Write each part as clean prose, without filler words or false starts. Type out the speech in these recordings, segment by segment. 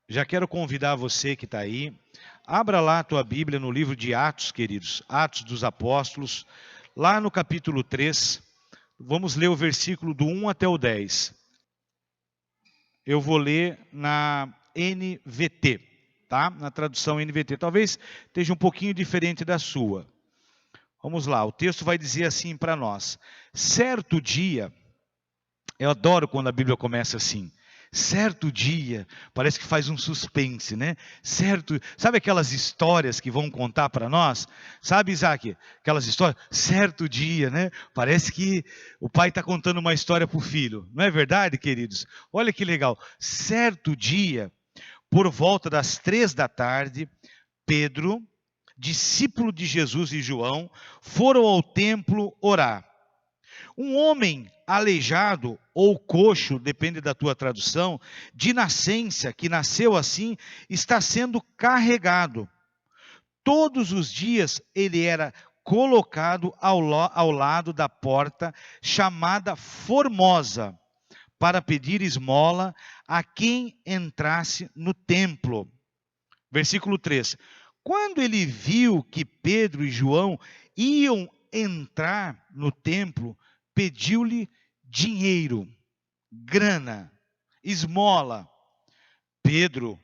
Já quero convidar você que está aí, abra lá a tua Bíblia no livro de Atos, queridos, Atos dos Apóstolos, lá no capítulo 3, vamos ler o versículo do 1 até o 10. Eu vou ler na NVT, tá? Na tradução NVT. Talvez esteja um pouquinho diferente da sua. Vamos lá, o texto vai dizer assim para nós: certo dia, eu adoro quando a Bíblia começa assim. Certo dia, parece que faz um suspense, né? Certo, sabe aquelas histórias que vão contar para nós? Sabe, Isaac, aquelas histórias? Certo dia, né? Parece que o pai está contando uma história para o filho. Não é verdade, queridos? Olha que legal. Certo dia, por volta das 3 da tarde, Pedro, discípulo de Jesus e João, foram ao templo orar. Um homem aleijado ou coxo, depende da tua tradução, de nascença, que nasceu assim, está sendo carregado. Todos os dias ele era colocado ao lado da porta, chamada Formosa, para pedir esmola a quem entrasse no templo. Versículo 3. Quando ele viu que Pedro e João iam entrar no templo, pediu-lhe dinheiro, grana, esmola. Pedro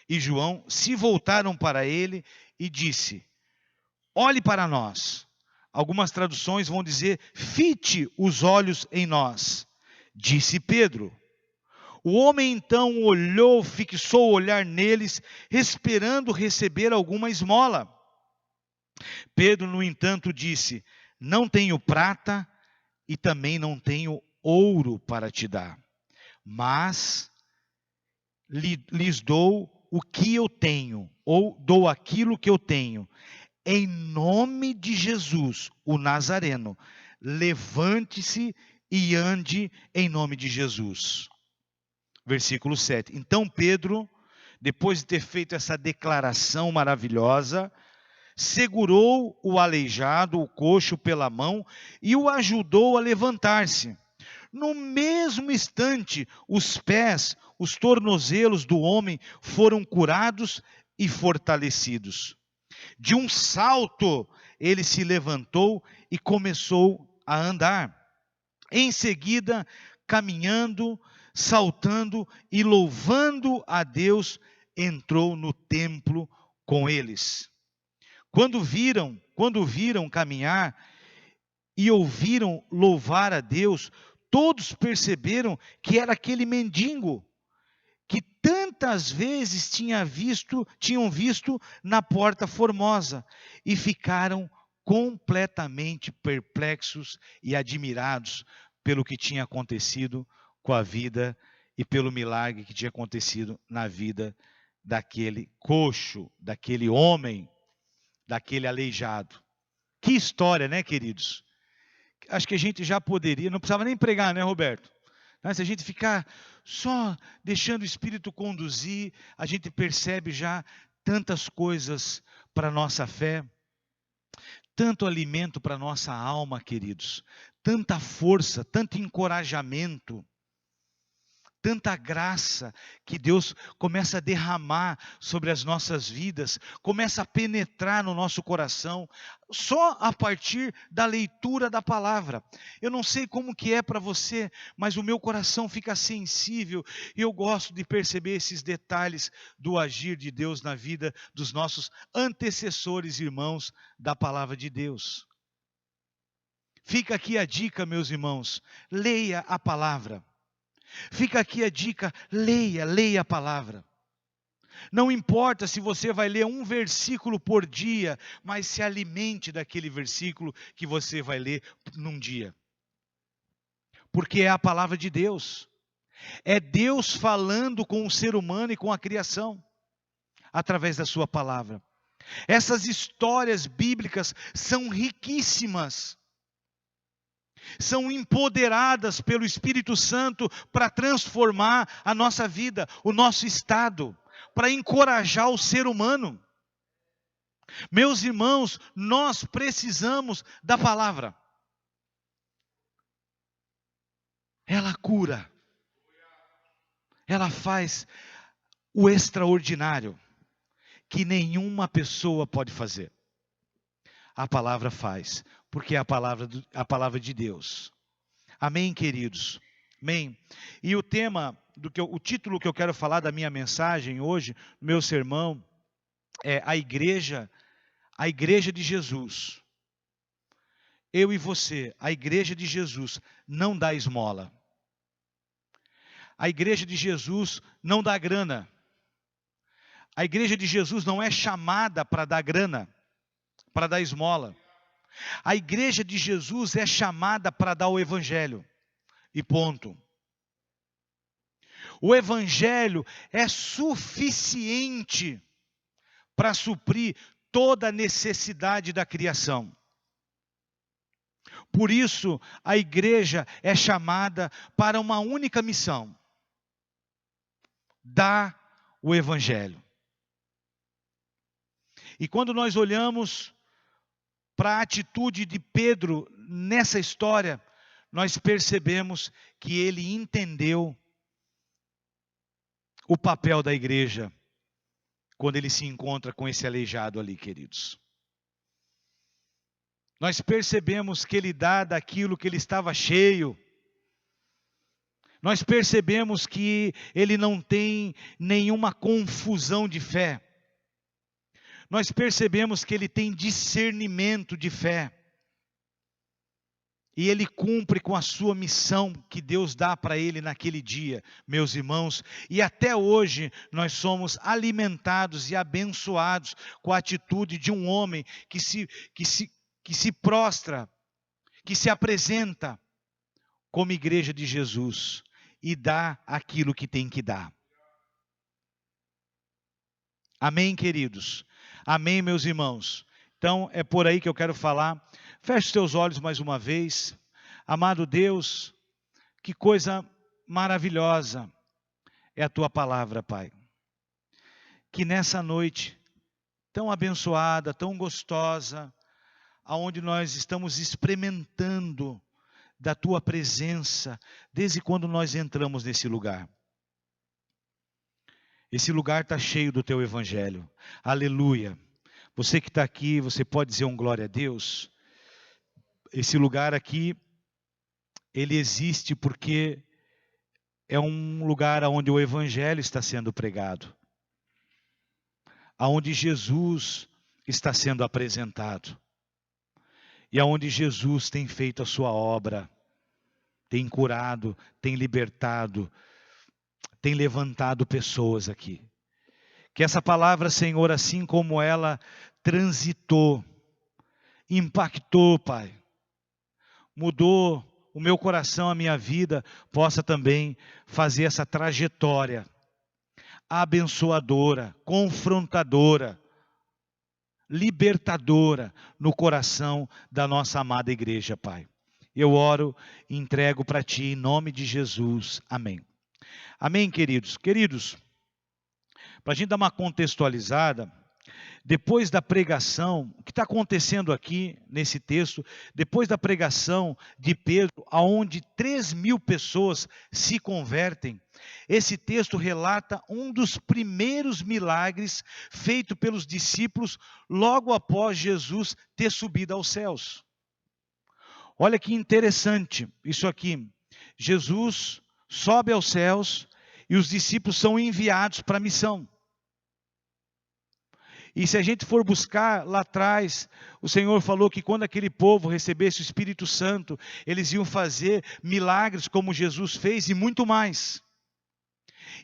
e João se voltaram para ele e disse: olhe para nós. Algumas traduções vão dizer: fite os olhos em nós. Disse Pedro. O homem então olhou, fixou o olhar neles, esperando receber alguma esmola. Pedro, no entanto, disse: não tenho prata e também não tenho ouro para te dar, mas lhes dou o que eu tenho, ou dou aquilo que eu tenho. Em nome de Jesus, o Nazareno, levante-se e ande em nome de Jesus. Versículo 7. Então Pedro, depois de ter feito essa declaração maravilhosa, segurou o aleijado, o coxo, pela mão e o ajudou a levantar-se. No mesmo instante, os pés, os tornozelos do homem foram curados e fortalecidos. De um salto, ele se levantou e começou a andar. Em seguida, caminhando, saltando e louvando a Deus, entrou no templo com eles. Quando viram caminhar e ouviram louvar a Deus, todos perceberam que era aquele mendigo que tantas vezes tinham visto na Porta Formosa, e ficaram completamente perplexos e admirados pelo que tinha acontecido com a vida e pelo milagre que tinha acontecido na vida daquele coxo, daquele homem, daquele aleijado. Que história, né, queridos? Acho que a gente já poderia, não precisava nem pregar, né, Roberto? Se a gente ficar só deixando o Espírito conduzir, a gente percebe já tantas coisas para a nossa fé, tanto alimento para a nossa alma, queridos, tanta força, tanto encorajamento, tanta graça que Deus começa a derramar sobre as nossas vidas, começa a penetrar no nosso coração, só a partir da leitura da palavra. Eu não sei como que é para você, mas o meu coração fica sensível, e eu gosto de perceber esses detalhes do agir de Deus na vida dos nossos antecessores, irmãos da palavra de Deus. Fica aqui a dica, meus irmãos, leia a palavra. Fica aqui a dica: leia a palavra. Não importa se você vai ler um versículo por dia, mas se alimente daquele versículo que você vai ler num dia. Porque é a palavra de Deus. É Deus falando com o ser humano e com a criação, através da sua palavra. Essas histórias bíblicas são riquíssimas. São empoderadas pelo Espírito Santo para transformar a nossa vida, o nosso estado, para encorajar o ser humano. Meus irmãos, nós precisamos da palavra. Ela cura. Ela faz o extraordinário que nenhuma pessoa pode fazer. A palavra faz, porque é a palavra de Deus. Amém, queridos? Amém? E o tema, o título que eu quero falar da minha mensagem hoje, meu sermão, é a igreja de Jesus. Eu e você, a igreja de Jesus, não dá esmola. A igreja de Jesus não dá grana. A igreja de Jesus não é chamada para dar grana, para dar esmola. A igreja de Jesus é chamada para dar o evangelho. E ponto. O evangelho é suficiente para suprir toda a necessidade da criação. Por isso, a igreja é chamada para uma única missão: dar o evangelho. E quando nós olhamos para a atitude de Pedro nessa história, nós percebemos que ele entendeu o papel da igreja quando ele se encontra com esse aleijado ali, queridos. Nós percebemos que ele dá daquilo que ele estava cheio. Nós percebemos que ele não tem nenhuma confusão de fé. Nós percebemos que ele tem discernimento de fé. E ele cumpre com a sua missão que Deus dá para ele naquele dia, meus irmãos. E até hoje nós somos alimentados e abençoados com a atitude de um homem que se prostra, que se apresenta como igreja de Jesus e dá aquilo que tem que dar. Amém, queridos? Amém, meus irmãos? Então, é por aí que eu quero falar. Feche os teus olhos mais uma vez. Amado Deus, que coisa maravilhosa é a tua palavra, Pai. Que nessa noite, tão abençoada, tão gostosa, aonde nós estamos experimentando da tua presença, desde quando nós entramos nesse lugar. Esse lugar está cheio do teu evangelho. Aleluia. Você que está aqui, você pode dizer um glória a Deus? Esse lugar aqui, ele existe porque é um lugar onde o evangelho está sendo pregado. Aonde Jesus está sendo apresentado. E aonde Jesus tem feito a sua obra. Tem curado, tem libertado, tem levantado pessoas aqui. Que essa palavra, Senhor, assim como ela transitou, impactou, Pai, mudou o meu coração, a minha vida, possa também fazer essa trajetória abençoadora, confrontadora, libertadora no coração da nossa amada igreja, Pai. Eu oro e entrego para Ti em nome de Jesus. Amém. Amém, queridos? Queridos, para a gente dar uma contextualizada, depois da pregação, o que está acontecendo aqui nesse texto, depois da pregação de Pedro, aonde 3.000 pessoas se convertem, esse texto relata um dos primeiros milagres feito pelos discípulos logo após Jesus ter subido aos céus. Olha que interessante isso aqui. Jesus sobe aos céus e os discípulos são enviados para a missão. E se a gente for buscar lá atrás, o Senhor falou que quando aquele povo recebesse o Espírito Santo, eles iam fazer milagres como Jesus fez e muito mais.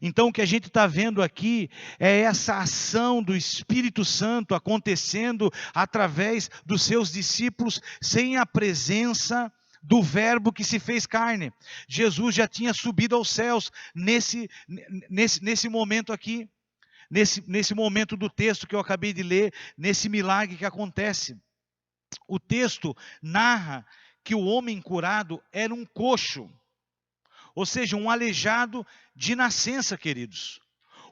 Então o que a gente está vendo aqui é essa ação do Espírito Santo acontecendo através dos seus discípulos, sem a presença do verbo que se fez carne. Jesus já tinha subido aos céus nesse momento aqui. Nesse momento do texto que eu acabei de ler, nesse milagre que acontece. O texto narra que o homem curado era um coxo, ou seja, um aleijado de nascença, queridos.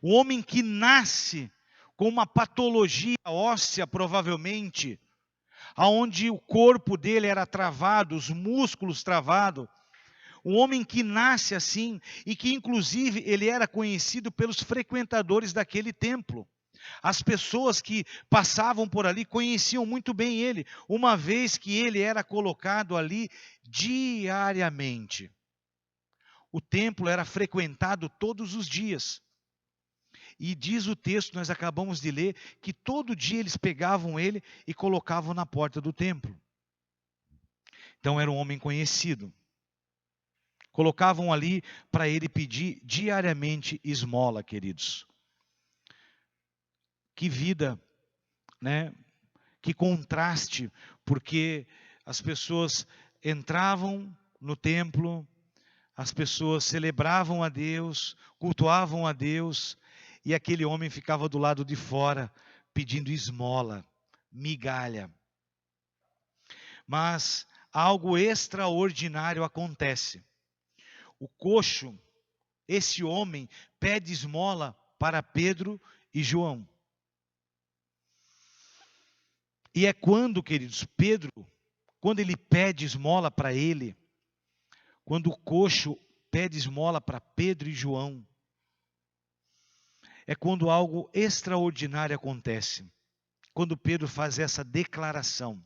O homem que nasce com uma patologia óssea, provavelmente, aonde o corpo dele era travado, os músculos travados. Um homem que nasce assim e que inclusive ele era conhecido pelos frequentadores daquele templo. As pessoas que passavam por ali conheciam muito bem ele, uma vez que ele era colocado ali diariamente. O templo era frequentado todos os dias. E diz o texto, nós acabamos de ler, que todo dia eles pegavam ele e colocavam na porta do templo. Então era um homem conhecido. Colocavam ali para ele pedir diariamente esmola, queridos. Que vida, né? Que contraste, porque as pessoas entravam no templo, as pessoas celebravam a Deus, cultuavam a Deus, e aquele homem ficava do lado de fora, pedindo esmola, migalha. Mas algo extraordinário acontece. O coxo, esse homem, pede esmola para Pedro e João. E é quando, queridos, Pedro, quando ele pede esmola para ele, quando o coxo pede esmola para Pedro e João, é quando algo extraordinário acontece. Quando Pedro faz essa declaração,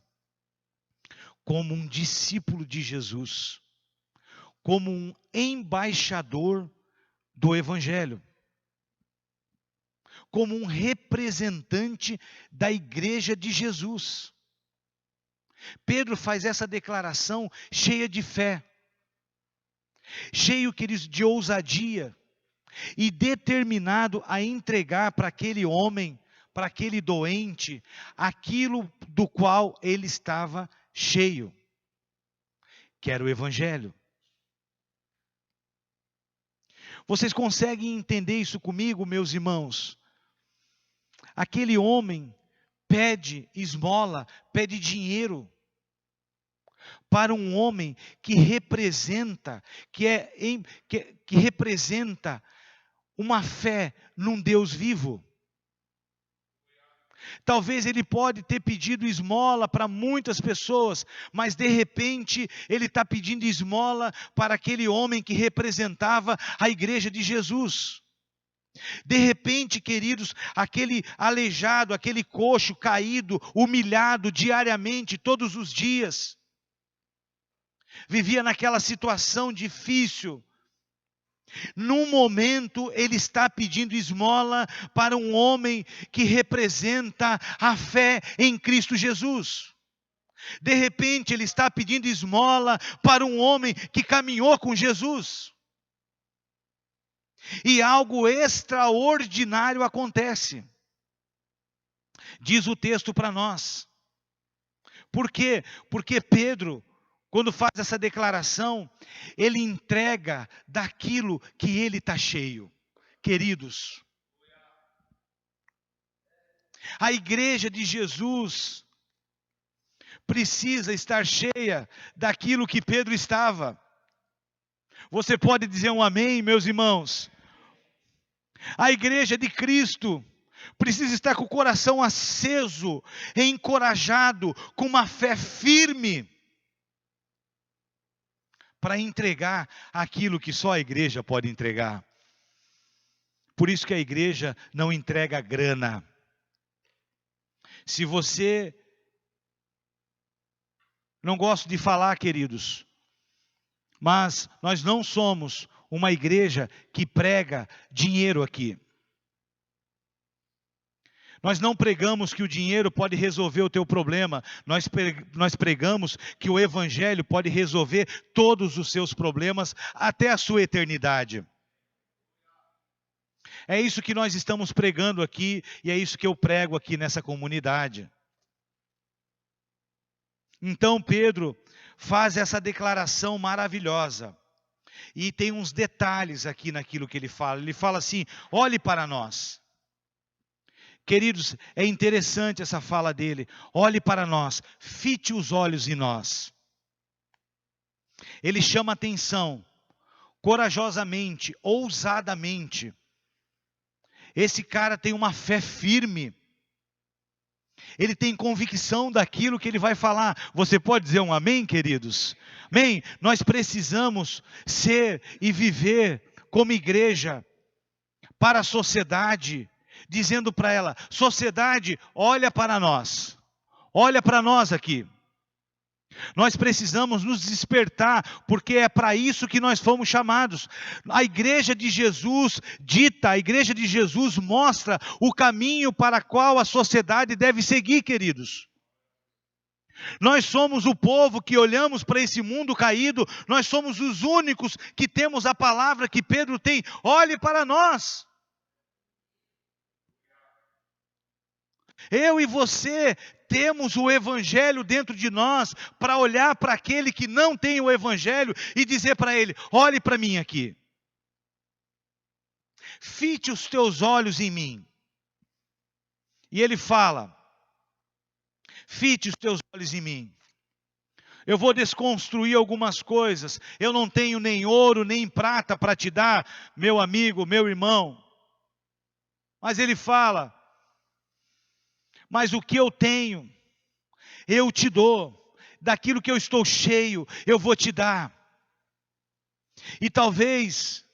como um discípulo de Jesus, como um embaixador do Evangelho, como um representante da igreja de Jesus. Pedro faz essa declaração cheia de fé, cheio, queridos, de ousadia, e determinado a entregar para aquele homem, para aquele doente, aquilo do qual ele estava cheio, que era o Evangelho. Vocês conseguem entender isso comigo, meus irmãos? Aquele homem pede esmola, pede dinheiro para um homem que representa, que representa uma fé num Deus vivo. Talvez ele pode ter pedido esmola para muitas pessoas, mas de repente ele está pedindo esmola para aquele homem que representava a igreja de Jesus. De repente, queridos, aquele aleijado, aquele coxo caído, humilhado diariamente, todos os dias, vivia naquela situação difícil. Num momento, ele está pedindo esmola para um homem que representa a fé em Cristo Jesus. De repente, ele está pedindo esmola para um homem que caminhou com Jesus. E algo extraordinário acontece. Diz o texto para nós. Por quê? Porque Pedro, quando faz essa declaração, ele entrega daquilo que ele está cheio. Queridos, a igreja de Jesus precisa estar cheia daquilo que Pedro estava. Você pode dizer um amém, meus irmãos? A igreja de Cristo precisa estar com o coração aceso, encorajado, com uma fé firme, para entregar aquilo que só a igreja pode entregar. Por isso que a igreja não entrega grana. Se você, não gosto de falar, queridos, mas nós não somos uma igreja que prega dinheiro aqui. Nós não pregamos que o dinheiro pode resolver o teu problema. Nós pregamos que o Evangelho pode resolver todos os seus problemas até a sua eternidade. É isso que nós estamos pregando aqui e é isso que eu prego aqui nessa comunidade. Então Pedro faz essa declaração maravilhosa. E tem uns detalhes aqui naquilo que ele fala. Ele fala assim: olhe para nós. Queridos, é interessante essa fala dele. Olhe para nós, fite os olhos em nós. Ele chama atenção, corajosamente, ousadamente. Esse cara tem uma fé firme. Ele tem convicção daquilo que ele vai falar. Você pode dizer um amém, queridos? Amém? Nós precisamos ser e viver como igreja para a sociedade, dizendo para ela: sociedade, olha para nós. Olha para nós aqui. Nós precisamos nos despertar, porque é para isso que nós fomos chamados. A igreja de Jesus dita, a igreja de Jesus mostra o caminho para o qual a sociedade deve seguir, queridos. Nós somos o povo que olhamos para esse mundo caído, nós somos os únicos que temos a palavra que Pedro tem: olhe para nós. Eu e você temos o Evangelho dentro de nós, para olhar para aquele que não tem o Evangelho e dizer para ele: olhe para mim aqui. Fite os teus olhos em mim. E ele fala: fite os teus olhos em mim. Eu vou desconstruir algumas coisas. Eu não tenho nem ouro nem prata para te dar, meu amigo, meu irmão. Mas ele fala: mas o que eu tenho, eu te dou. Daquilo que eu estou cheio, eu vou te dar. E talvez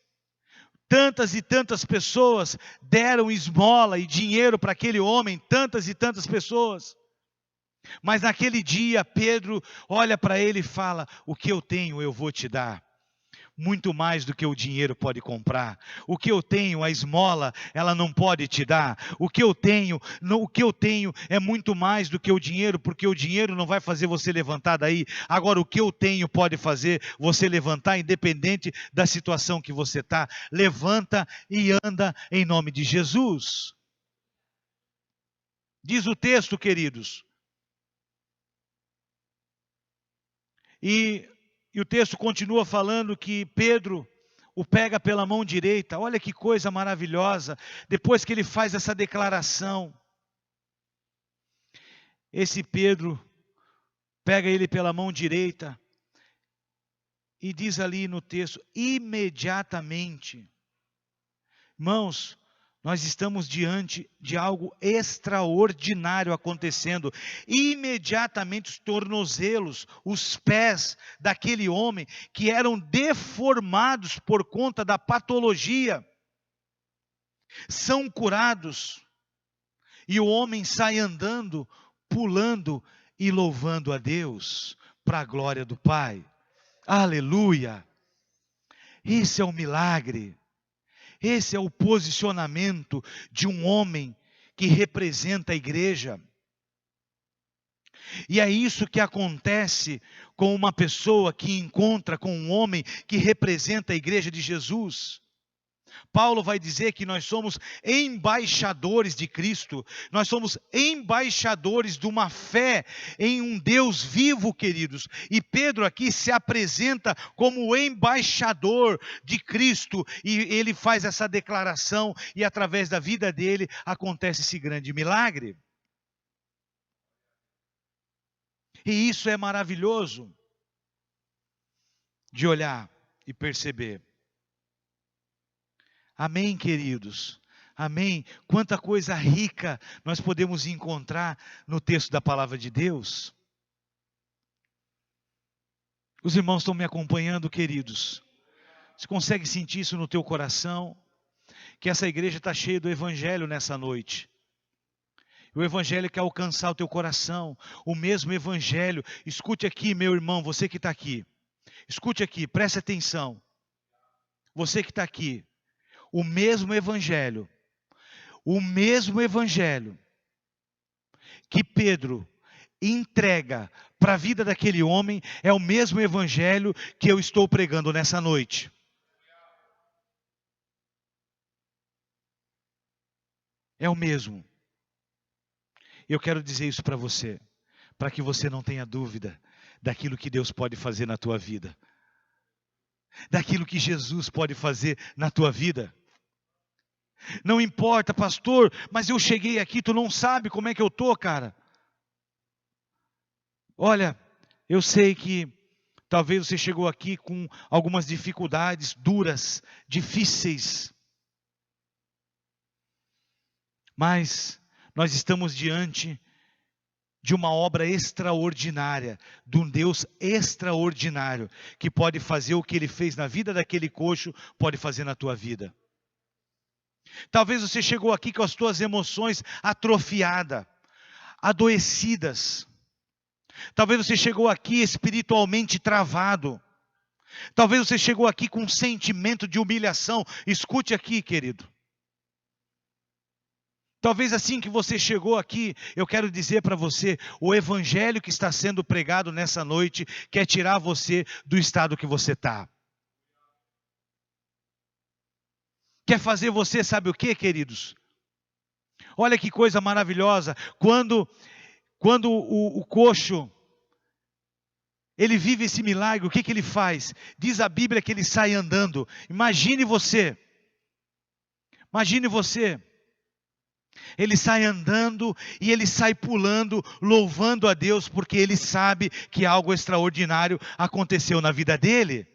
tantas e tantas pessoas deram esmola e dinheiro para aquele homem, tantas e tantas pessoas. Mas naquele dia Pedro olha para ele e fala: o que eu tenho eu vou te dar. Muito mais do que o dinheiro pode comprar. O que eu tenho, a esmola, ela não pode te dar. O que eu tenho é muito mais do que o dinheiro, porque o dinheiro não vai fazer você levantar daí. Agora, o que eu tenho pode fazer você levantar, independente da situação que você está. Levanta e anda em nome de Jesus. Diz o texto, queridos. E o texto continua falando que Pedro o pega pela mão direita. Olha que coisa maravilhosa. Depois que ele faz essa declaração, esse Pedro pega ele pela mão direita e diz ali no texto: imediatamente. Irmãos, nós estamos diante de algo extraordinário acontecendo. Imediatamente os tornozelos, os pés daquele homem que eram deformados por conta da patologia, são curados. E o homem sai andando, pulando e louvando a Deus, para a glória do Pai. Aleluia! Esse é o milagre. Esse é o posicionamento de um homem que representa a igreja. E é isso que acontece com uma pessoa que encontra com um homem que representa a igreja de Jesus. Paulo vai dizer que nós somos embaixadores de Cristo, nós somos embaixadores de uma fé em um Deus vivo, queridos. E Pedro aqui se apresenta como o embaixador de Cristo, e ele faz essa declaração, e através da vida dele acontece esse grande milagre. E isso é maravilhoso de olhar e perceber. Amém, queridos? Amém? Quanta coisa rica nós podemos encontrar no texto da palavra de Deus. Os irmãos estão me acompanhando, queridos? Você consegue sentir isso no teu coração? Que essa igreja está cheia do Evangelho nessa noite. O Evangelho quer alcançar o teu coração. O mesmo Evangelho. Escute aqui, meu irmão, você que está aqui. Escute aqui, preste atenção. Você que está aqui. O mesmo Evangelho que Pedro entrega para a vida daquele homem, é o mesmo Evangelho que eu estou pregando nessa noite. É o mesmo. Eu quero dizer isso para você, para que você não tenha dúvida daquilo que Deus pode fazer na tua vida, daquilo que Jesus pode fazer na tua vida. Não importa, pastor, mas eu cheguei aqui, tu não sabe como é que eu estou, cara. Olha, eu sei que talvez você chegou aqui com algumas dificuldades duras, difíceis. Mas nós estamos diante de uma obra extraordinária, de um Deus extraordinário, que pode fazer o que Ele fez na vida daquele coxo, pode fazer na tua vida. Talvez você chegou aqui com as tuas emoções atrofiadas, adoecidas. Talvez você chegou aqui espiritualmente travado. Talvez você chegou aqui com um sentimento de humilhação. Escute aqui, querido. Talvez assim que você chegou aqui, eu quero dizer para você, o evangelho que está sendo pregado nessa noite quer tirar você do estado que você está. Quer fazer você, sabe o que, queridos? Olha que coisa maravilhosa, quando o coxo, ele vive esse milagre, o que ele faz? Diz a Bíblia que ele sai andando. Imagine você, ele sai andando e ele sai pulando, louvando a Deus, porque ele sabe que algo extraordinário aconteceu na vida dele.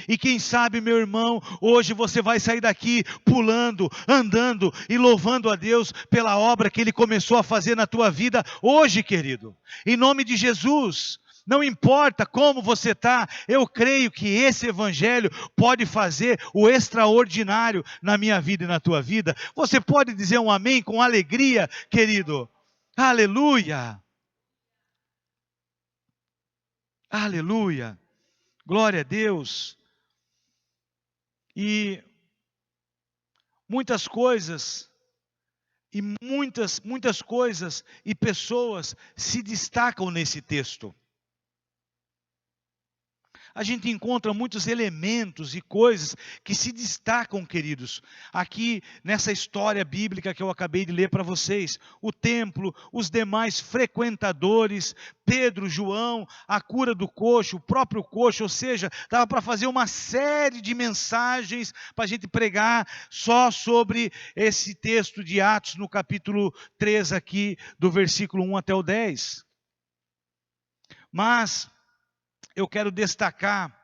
E quem sabe, meu irmão, hoje você vai sair daqui pulando, andando e louvando a Deus pela obra que Ele começou a fazer na tua vida hoje, querido. Em nome de Jesus, não importa como você está, eu creio que esse Evangelho pode fazer o extraordinário na minha vida e na tua vida. Você pode dizer um amém com alegria, querido? Aleluia! Aleluia! Glória a Deus! E muitas coisas, muitas coisas e pessoas se destacam nesse texto. A gente encontra muitos elementos e coisas que se destacam, queridos, aqui nessa história bíblica que eu acabei de ler para vocês. O templo, os demais frequentadores, Pedro, João, a cura do coxo, o próprio coxo, ou seja, dava para fazer uma série de mensagens para a gente pregar só sobre esse texto de Atos no capítulo 3 aqui, do versículo 1 até o 10. Mas eu quero destacar,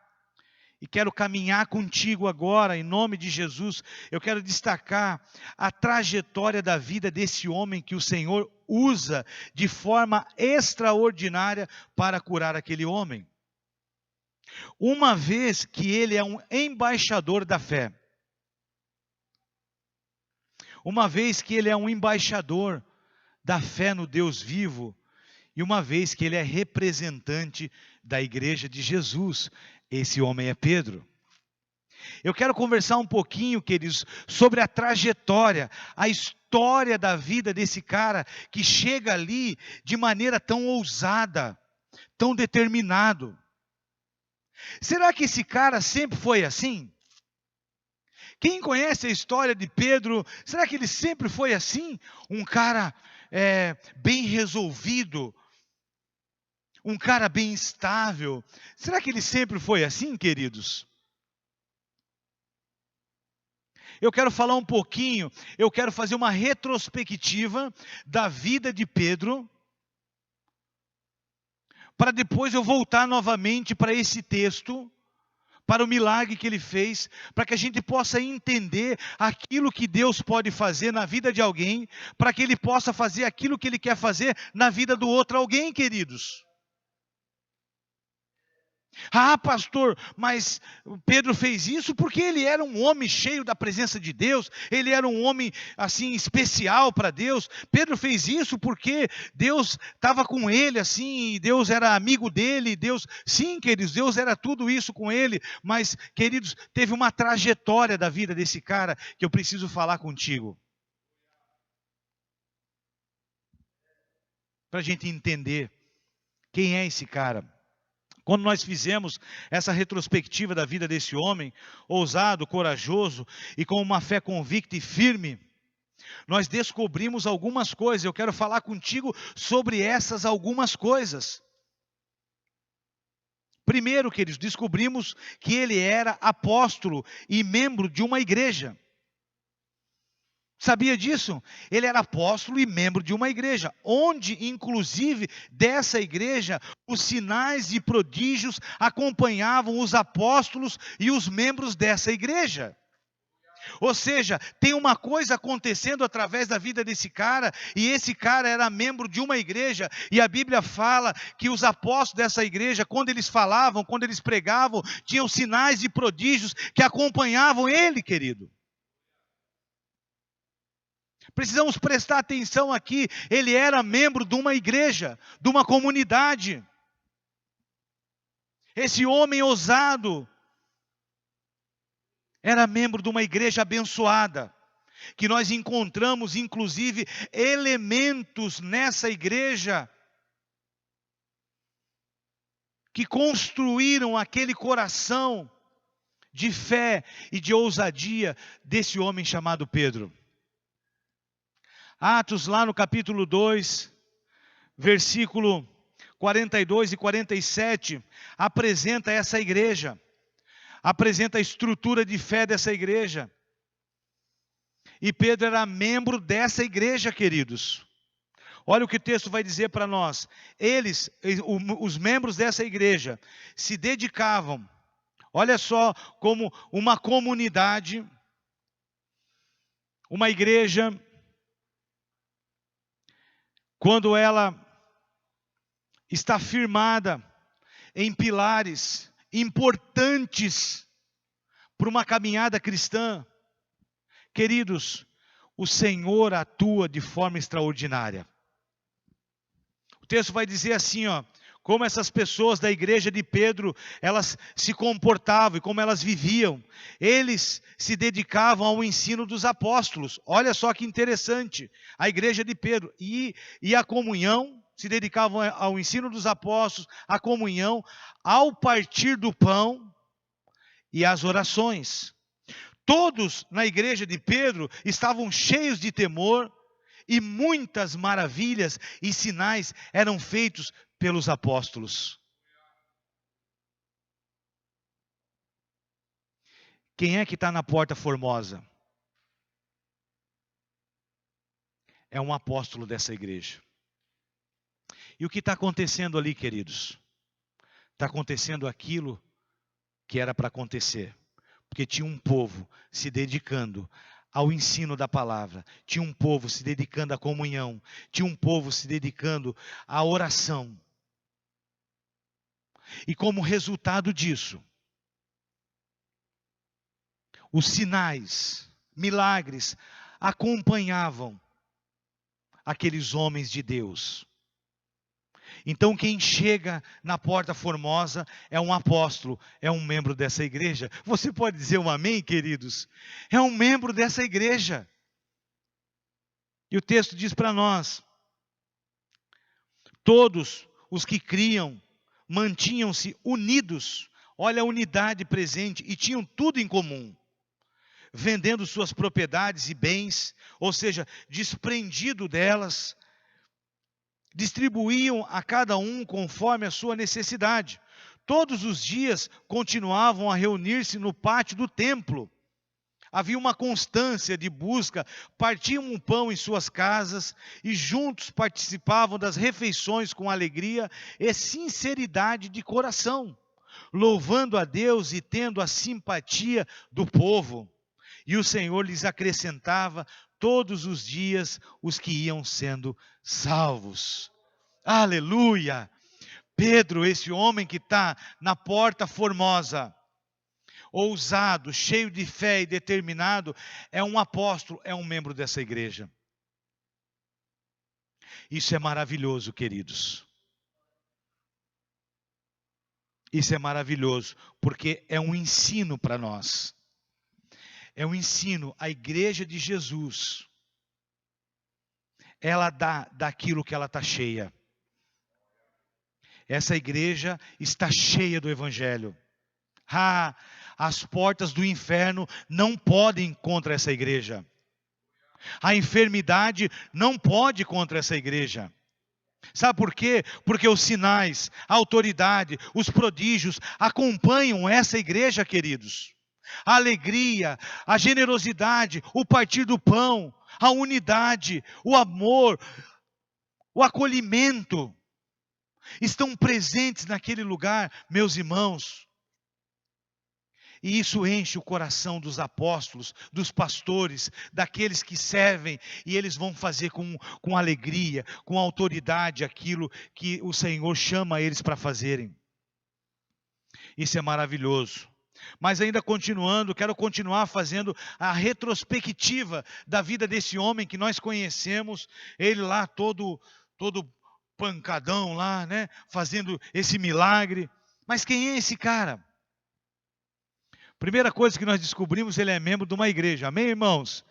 e quero caminhar contigo agora, em nome de Jesus, eu quero destacar a trajetória da vida desse homem que o Senhor usa de forma extraordinária para curar aquele homem. Uma vez que ele é um embaixador da fé, uma vez que ele é um embaixador da fé no Deus vivo, e uma vez que ele é representante da igreja de Jesus, esse homem é Pedro. Eu quero conversar um pouquinho, queridos, sobre a trajetória, a história da vida desse cara que chega ali de maneira tão ousada, tão determinado. Será que esse cara sempre foi assim? Quem conhece a história de Pedro, será que ele sempre foi assim? Um cara bem resolvido, um cara bem estável. Será que ele sempre foi assim, queridos? Eu quero falar um pouquinho, eu quero fazer uma retrospectiva da vida de Pedro, para depois eu voltar novamente para esse texto, para o milagre que ele fez, para que a gente possa entender aquilo que Deus pode fazer na vida de alguém, para que ele possa fazer aquilo que ele quer fazer na vida do outro alguém, queridos. Ah, pastor, mas Pedro fez isso porque ele era um homem cheio da presença de Deus, ele era um homem assim especial para Deus. Pedro fez isso porque Deus estava com ele assim, Deus era amigo dele, sim, queridos, Deus era tudo isso com ele, mas, queridos, teve uma trajetória da vida desse cara que eu preciso falar contigo, para a gente entender quem é esse cara. Quando nós fizemos essa retrospectiva da vida desse homem, ousado, corajoso e com uma fé convicta e firme, nós descobrimos algumas coisas. Eu quero falar contigo sobre essas algumas coisas. Primeiro, queridos, descobrimos que ele era apóstolo e membro de uma igreja. Sabia disso? Ele era apóstolo e membro de uma igreja, onde inclusive dessa igreja os sinais e prodígios acompanhavam os apóstolos e os membros dessa igreja. Ou seja, tem uma coisa acontecendo através da vida desse cara, e esse cara era membro de uma igreja, e a Bíblia fala que os apóstolos dessa igreja, quando eles falavam, quando eles pregavam, tinham sinais e prodígios que acompanhavam ele, querido. Precisamos prestar atenção aqui, ele era membro de uma igreja, de uma comunidade. Esse homem ousado era membro de uma igreja abençoada, que nós encontramos inclusive elementos nessa igreja que construíram aquele coração de fé e de ousadia desse homem chamado Pedro. Atos, lá no capítulo 2, versículo 42 e 47, apresenta essa igreja, apresenta a estrutura de fé dessa igreja. E Pedro era membro dessa igreja, queridos. Olha o que o texto vai dizer para nós. Eles, os membros dessa igreja, se dedicavam, olha só, como uma comunidade, uma igreja, quando ela está firmada em pilares importantes para uma caminhada cristã, queridos, o Senhor atua de forma extraordinária. O texto vai dizer assim, ó, como essas pessoas da igreja de Pedro, elas se comportavam e como elas viviam. Eles se dedicavam ao ensino dos apóstolos. Olha só que interessante, a igreja de Pedro. E a comunhão, se dedicavam ao ensino dos apóstolos, à comunhão, ao partir do pão e às orações. Todos na igreja de Pedro estavam cheios de temor e muitas maravilhas e sinais eram feitos pelos apóstolos. Quem é que está na porta formosa? É um apóstolo dessa igreja. E o que está acontecendo ali, queridos? Está acontecendo aquilo que era para acontecer. Porque tinha um povo se dedicando ao ensino da palavra. Tinha um povo se dedicando à comunhão. Tinha um povo se dedicando à oração. E como resultado disso, os sinais, milagres, acompanhavam aqueles homens de Deus. Então quem chega na porta formosa é um apóstolo, é um membro dessa igreja. Você pode dizer um amém, queridos? É um membro dessa igreja. E o texto diz para nós, todos os que criam, mantinham-se unidos, olha a unidade presente, e tinham tudo em comum. Vendendo suas propriedades e bens, ou seja, desprendido delas, distribuíam a cada um conforme a sua necessidade. Todos os dias continuavam a reunir-se no pátio do templo. Havia uma constância de busca, partiam o pão em suas casas e juntos participavam das refeições com alegria e sinceridade de coração, louvando a Deus e tendo a simpatia do povo. E o Senhor lhes acrescentava todos os dias os que iam sendo salvos. Aleluia! Pedro, esse homem que está na porta formosa, ousado, cheio de fé e determinado, é um apóstolo, é um membro dessa igreja. Isso é maravilhoso, queridos. Isso é maravilhoso, porque é um ensino para nós. É um ensino, a igreja de Jesus, ela dá daquilo que ela está cheia. Essa igreja está cheia do Evangelho. As portas do inferno não podem contra essa igreja. A enfermidade não pode contra essa igreja. Sabe por quê? Porque os sinais, a autoridade, os prodígios acompanham essa igreja, queridos. A alegria, a generosidade, o partir do pão, a unidade, o amor, o acolhimento, estão presentes naquele lugar, meus irmãos. E isso enche o coração dos apóstolos, dos pastores, daqueles que servem, e eles vão fazer com alegria, com autoridade aquilo que o Senhor chama eles para fazerem. Isso é maravilhoso. Mas ainda continuando, quero continuar fazendo a retrospectiva da vida desse homem que nós conhecemos, ele lá todo pancadão lá, né, fazendo esse milagre. Mas quem é esse cara? Primeira coisa que nós descobrimos, ele é membro de uma igreja. Amém, irmãos?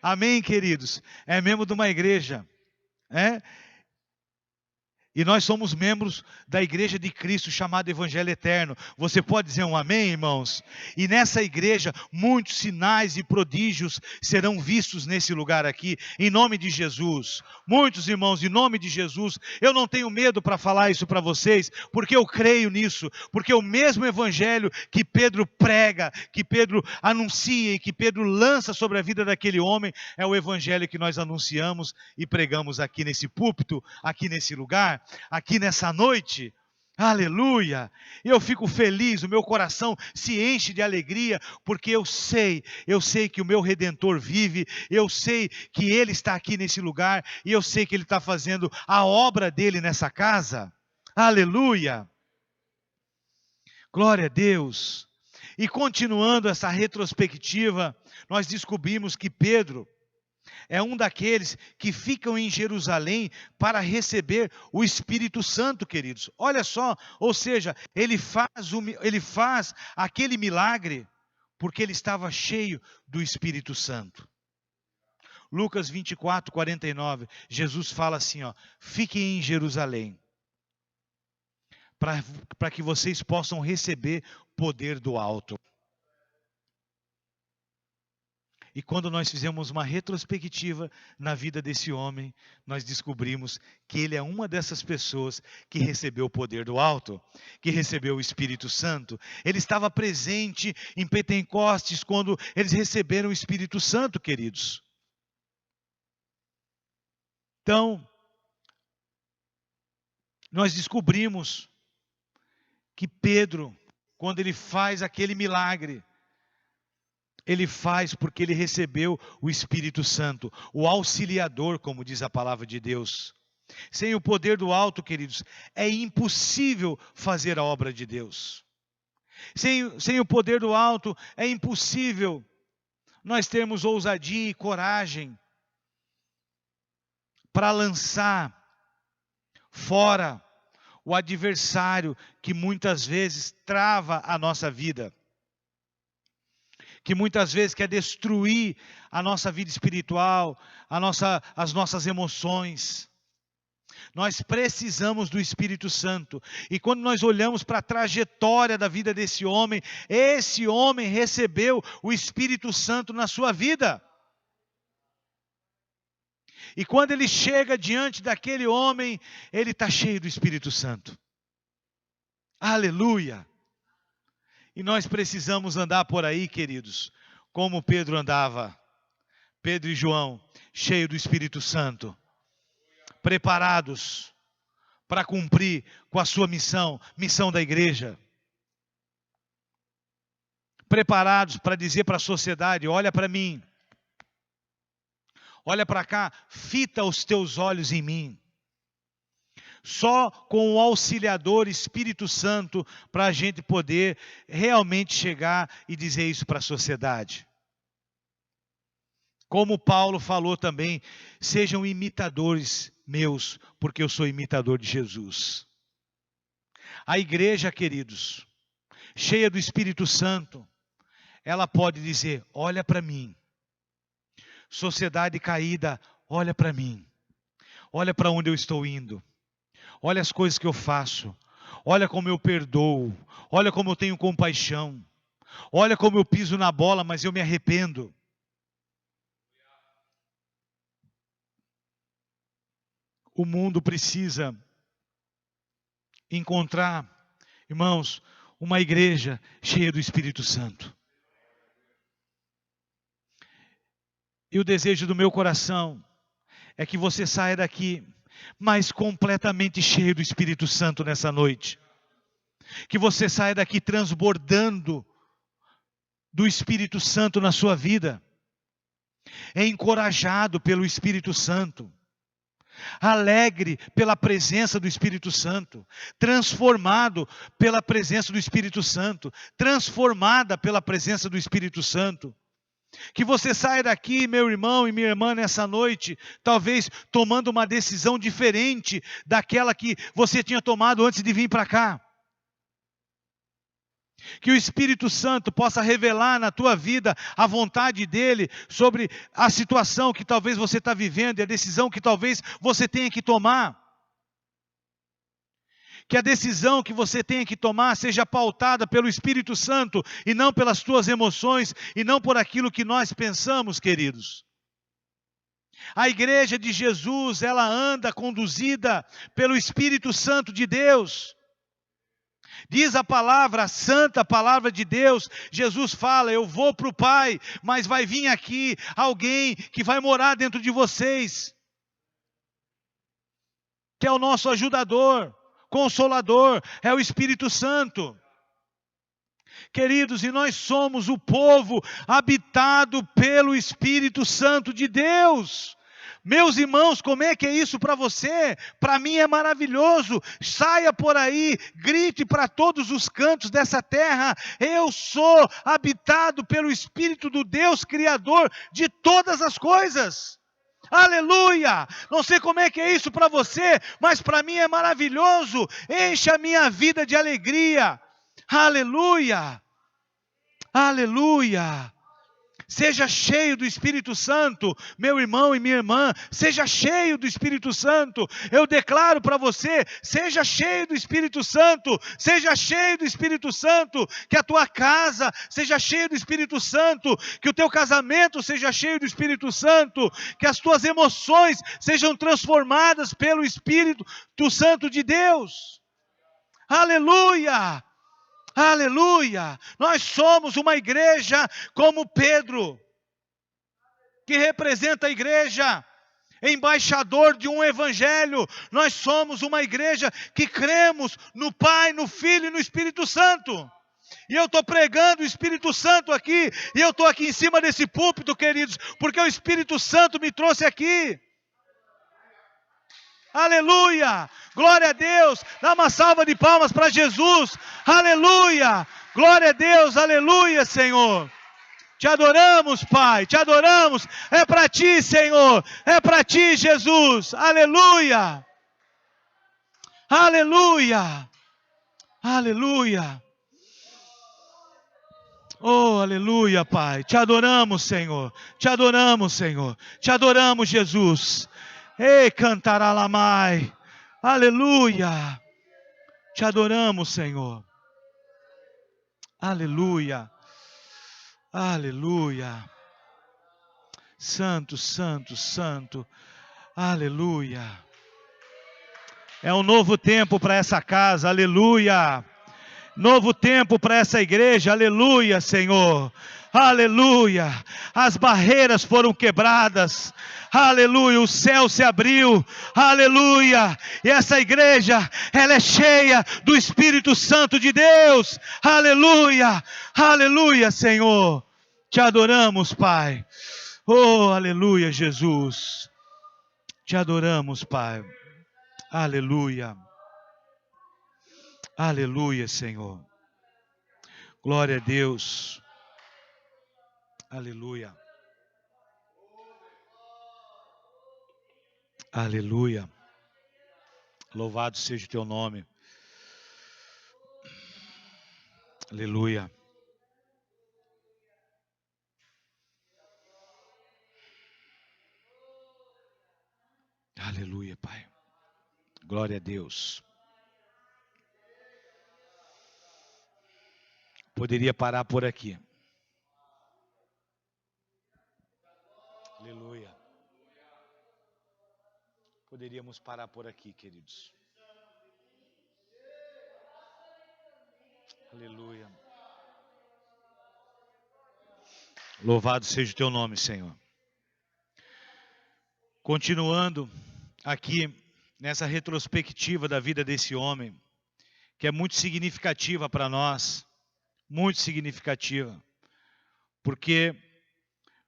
Amém, queridos? É membro de uma igreja. E nós somos membros da igreja de Cristo, chamada Evangelho Eterno. Você pode dizer um amém, irmãos? E nessa igreja, muitos sinais e prodígios serão vistos nesse lugar aqui, em nome de Jesus. Muitos irmãos, em nome de Jesus. Eu não tenho medo para falar isso para vocês, porque eu creio nisso. Porque o mesmo evangelho que Pedro prega, que Pedro anuncia e que Pedro lança sobre a vida daquele homem, é o evangelho que nós anunciamos e pregamos aqui nesse púlpito, aqui nesse lugar. Aqui nessa noite, aleluia, eu fico feliz, o meu coração se enche de alegria, porque eu sei que o meu Redentor vive, eu sei que Ele está aqui nesse lugar, e eu sei que Ele está fazendo a obra dEle nessa casa, aleluia, glória a Deus. E continuando essa retrospectiva, nós descobrimos que Pedro é um daqueles que ficam em Jerusalém para receber o Espírito Santo, queridos. Olha só, ou seja, ele faz aquele milagre porque ele estava cheio do Espírito Santo. Lucas 24, 49, Jesus fala assim, fiquem em Jerusalém, para que vocês possam receber poder do alto. E quando nós fizemos uma retrospectiva na vida desse homem, nós descobrimos que ele é uma dessas pessoas que recebeu o poder do alto, que recebeu o Espírito Santo. Ele estava presente em Pentecostes quando eles receberam o Espírito Santo, queridos. Então, nós descobrimos que Pedro, quando ele faz aquele milagre, ele faz porque ele recebeu o Espírito Santo, o auxiliador, como diz a palavra de Deus. Sem o poder do alto, queridos, é impossível fazer a obra de Deus. Sem o poder do alto, é impossível nós termos ousadia e coragem para lançar fora o adversário que muitas vezes trava a nossa vida, que muitas vezes quer destruir a nossa vida espiritual, as nossas emoções. Nós precisamos do Espírito Santo. E quando nós olhamos para a trajetória da vida desse homem, esse homem recebeu o Espírito Santo na sua vida. E quando ele chega diante daquele homem, ele está cheio do Espírito Santo. Aleluia! E nós precisamos andar por aí, queridos, como Pedro andava. Pedro e João, cheios do Espírito Santo. Preparados para cumprir com a sua missão da igreja. Preparados para dizer para a sociedade, olha para mim. Olha para cá, fita os teus olhos em mim. Só com o auxiliador Espírito Santo para a gente poder realmente chegar e dizer isso para a sociedade. Como Paulo falou também, sejam imitadores meus, porque eu sou imitador de Jesus. A igreja, queridos, cheia do Espírito Santo, ela pode dizer, olha para mim. Sociedade caída, olha para mim. Olha para onde eu estou indo. Olha as coisas que eu faço. Olha como eu perdoo. Olha como eu tenho compaixão. Olha como eu piso na bola, mas eu me arrependo. O mundo precisa encontrar, irmãos, uma igreja cheia do Espírito Santo. E o desejo do meu coração é que você saia daqui mas completamente cheio do Espírito Santo nessa noite. Que você saia daqui transbordando do Espírito Santo na sua vida, é encorajado pelo Espírito Santo, alegre pela presença do Espírito Santo, transformado pela presença do Espírito Santo, transformada pela presença do Espírito Santo. Que você saia daqui, meu irmão e minha irmã, nessa noite, talvez tomando uma decisão diferente daquela que você tinha tomado antes de vir para cá. Que o Espírito Santo possa revelar na tua vida a vontade dEle sobre a situação que talvez você está vivendo e a decisão que talvez você tenha que tomar. Que a decisão que você tenha que tomar seja pautada pelo Espírito Santo e não pelas tuas emoções e não por aquilo que nós pensamos, queridos. A igreja de Jesus, ela anda conduzida pelo Espírito Santo de Deus. Diz a palavra, a santa palavra de Deus, Jesus fala, eu vou para o Pai, mas vai vir aqui alguém que vai morar dentro de vocês, que é o nosso ajudador, consolador, é o Espírito Santo. Queridos, e nós somos o povo habitado pelo Espírito Santo de Deus. Meus irmãos, como é que é isso para você? Para mim é maravilhoso. Saia por aí, grite para todos os cantos dessa terra. Eu sou habitado pelo Espírito do Deus Criador de todas as coisas. Aleluia! Não sei como é que é isso para você, mas para mim é maravilhoso. Enche a minha vida de alegria. Aleluia! Aleluia! Seja cheio do Espírito Santo, meu irmão e minha irmã, seja cheio do Espírito Santo. Eu declaro para você, seja cheio do Espírito Santo, seja cheio do Espírito Santo, que a tua casa seja cheia do Espírito Santo, que o teu casamento seja cheio do Espírito Santo, que as tuas emoções sejam transformadas pelo Espírito Santo de Deus. Aleluia! Aleluia! Nós somos uma igreja como Pedro, que representa a igreja, embaixador de um evangelho. Nós somos uma igreja que cremos no Pai, no Filho e no Espírito Santo. E eu estou pregando o Espírito Santo aqui, e eu estou aqui em cima desse púlpito, queridos, porque o Espírito Santo me trouxe aqui. Aleluia, glória a Deus, dá uma salva de palmas para Jesus, aleluia, glória a Deus, aleluia, Senhor, te adoramos, Pai, te adoramos, é para ti, Senhor, é para ti, Jesus, aleluia, aleluia, aleluia, oh, aleluia, Pai, te adoramos, Senhor, te adoramos, Senhor, te adoramos, Jesus. Ei, cantaralamai, aleluia, te adoramos, Senhor, aleluia, aleluia, santo, santo, santo, aleluia, é um novo tempo para essa casa, aleluia, novo tempo para essa igreja, aleluia, Senhor, aleluia, as barreiras foram quebradas, aleluia, o céu se abriu, aleluia, e essa igreja, ela é cheia do Espírito Santo de Deus, aleluia, aleluia, Senhor, te adoramos, Pai, oh, aleluia, Jesus, te adoramos, Pai, aleluia, aleluia, Senhor, glória a Deus, aleluia. Aleluia. Louvado seja o teu nome. Aleluia. Aleluia, Pai. Glória a Deus. Poderia parar por aqui. Aleluia. Poderíamos parar por aqui, queridos. Aleluia. Louvado seja o teu nome, Senhor. Continuando aqui nessa retrospectiva da vida desse homem, que é muito significativa para nós, muito significativa. porque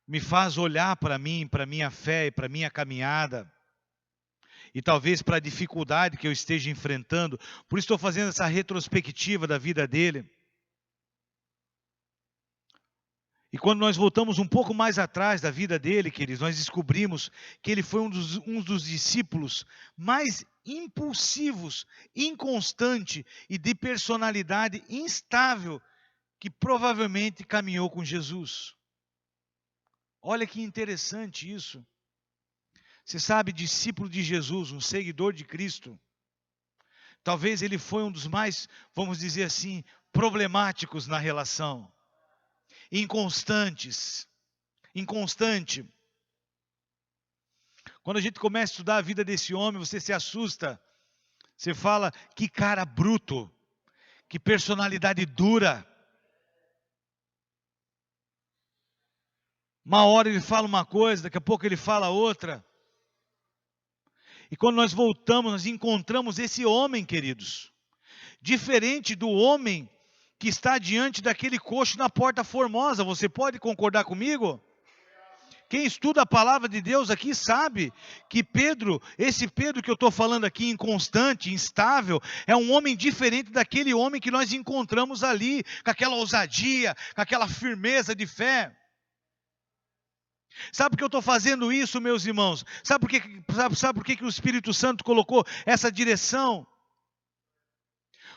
me faz olhar para mim, para minha fé e para minha caminhada, e talvez para a dificuldade que eu esteja enfrentando. Por isso estou fazendo essa retrospectiva da vida dele. E quando nós voltamos um pouco mais atrás da vida dele, queridos, nós descobrimos que ele foi um dos discípulos mais impulsivos, inconstante e de personalidade instável que provavelmente caminhou com Jesus. Olha que interessante isso. Você sabe, discípulo de Jesus, um seguidor de Cristo, talvez ele foi um dos mais, vamos dizer assim, problemáticos na relação. Inconstante. Quando a gente começa a estudar a vida desse homem, você se assusta. Você fala, que cara bruto, que personalidade dura. Uma hora ele fala uma coisa, daqui a pouco ele fala outra. E quando nós voltamos, nós encontramos esse homem, queridos. Diferente do homem que está diante daquele coxo na Porta Formosa. Você pode concordar comigo? Quem estuda a palavra de Deus aqui sabe que Pedro, esse Pedro que eu estou falando aqui, inconstante, instável, é um homem diferente daquele homem que nós encontramos ali, com aquela ousadia, com aquela firmeza de fé. Sabe por que eu estou fazendo isso, meus irmãos? Sabe por que o Espírito Santo colocou essa direção?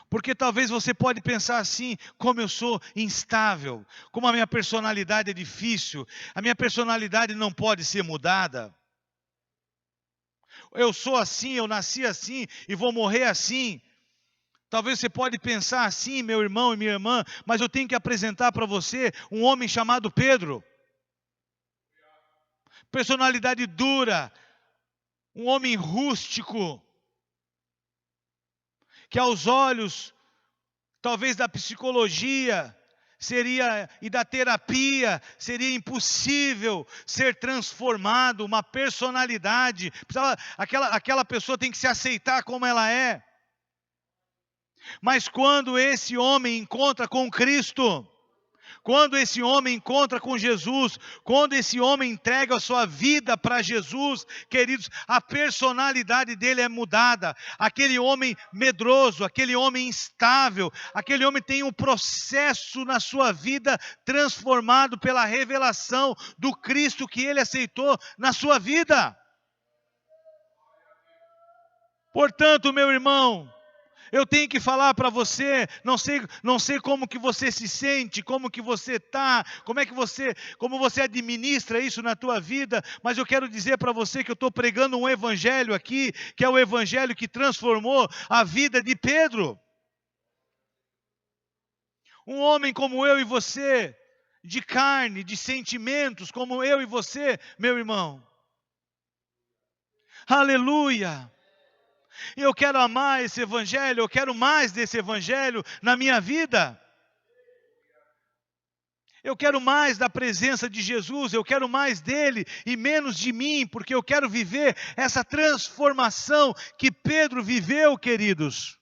Porque talvez você pode pensar assim, como eu sou instável, como a minha personalidade é difícil, a minha personalidade não pode ser mudada. Eu sou assim, eu nasci assim e vou morrer assim. Talvez você pode pensar assim, meu irmão e minha irmã, mas eu tenho que apresentar para você um homem chamado Pedro. Personalidade dura, um homem rústico, que aos olhos, talvez da psicologia, e da terapia, seria impossível ser transformado, uma personalidade, aquela pessoa tem que se aceitar como ela é. Mas quando esse homem encontra com Cristo, quando esse homem encontra com Jesus, quando esse homem entrega a sua vida para Jesus, queridos, a personalidade dele é mudada. Aquele homem medroso, aquele homem instável, aquele homem tem um processo na sua vida transformado pela revelação do Cristo que ele aceitou na sua vida. Portanto, meu irmão, eu tenho que falar para você, não sei como que você se sente, como que você está, como você administra isso na tua vida, mas eu quero dizer para você que eu estou pregando um evangelho aqui, que é o evangelho que transformou a vida de Pedro. Um homem como eu e você, de carne, de sentimentos, como eu e você, meu irmão. Aleluia! Eu quero amar esse evangelho, eu quero mais desse evangelho na minha vida. Eu quero mais da presença de Jesus, eu quero mais dele e menos de mim, porque eu quero viver essa transformação que Pedro viveu, queridos.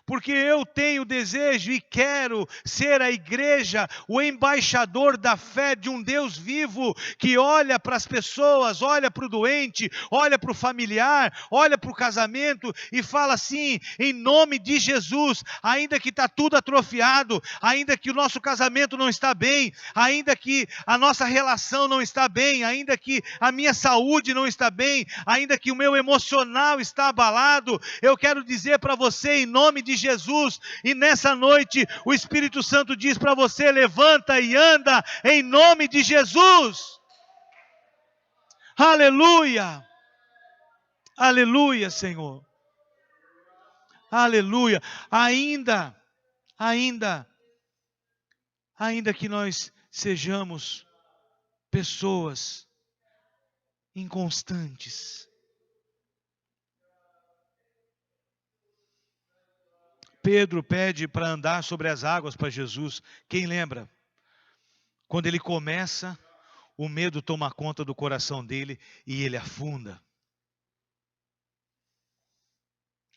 Porque eu tenho desejo e quero ser a igreja, o embaixador da fé de um Deus vivo, que olha para as pessoas, olha para o doente, olha para o familiar, olha para o casamento e fala assim, em nome de Jesus, ainda que está tudo atrofiado, ainda que o nosso casamento não está bem, ainda que a nossa relação não está bem, ainda que a minha saúde não está bem, ainda que o meu emocional está abalado, eu quero dizer para você, em nome de Jesus, e nessa noite o Espírito Santo diz para você, levanta e anda em nome de Jesus. Aleluia, aleluia, Senhor, aleluia. Ainda que nós sejamos pessoas inconstantes, Pedro pede para andar sobre as águas para Jesus. Quem lembra? Quando ele começa, o medo toma conta do coração dele e ele afunda.